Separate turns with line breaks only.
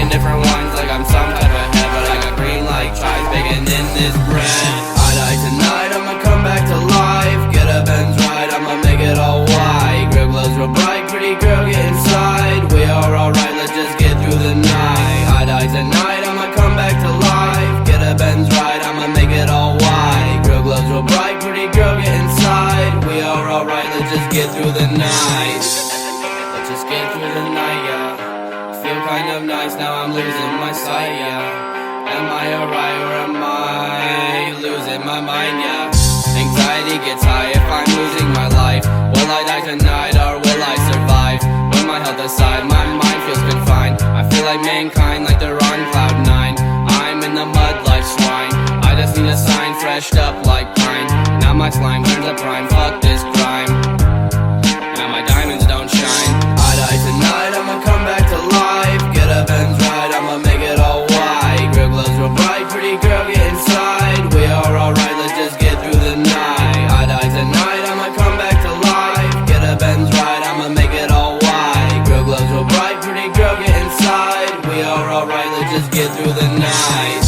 drinking different wines like I'm some type of head, but I got green like chives bacon in this bread. I die tonight, I'ma come back to life. Get a Benz ride, I'ma make it all white. Grill glows real bright, pretty girl get inside. We are alright, let's just get through the night. I die tonight, I'ma come back to life. Get a Benz ride, I'ma make it all white. Grill glows real bright, pretty girl get inside. We are alright, let's just get through the night. Let's just get through the night, yeah. Feel kind of nice, now I'm losing my sight, yeah. Am I alright or am I losing my mind, yeah? Anxiety gets high if I'm losing my life. Will I die tonight or will I survive? With my health aside, my mind feels confined. I feel like mankind, like they're on cloud 9. I'm in the mud like swine. I just need a sign, freshed up like pine. Now my slime turns to prime, fuck this crime. Now my diamonds don't shine. I die tonight, I'ma come back to life. Get a Benz ride, I'ma make it all white. Grill glows real bright, pretty girl get inside. We are alright, let's just get through the night. I die tonight, I'ma come back to life. Get a Benz ride, I'ma make it all white. Grill glows real bright, pretty girl get inside. We are alright, let's just get through the night.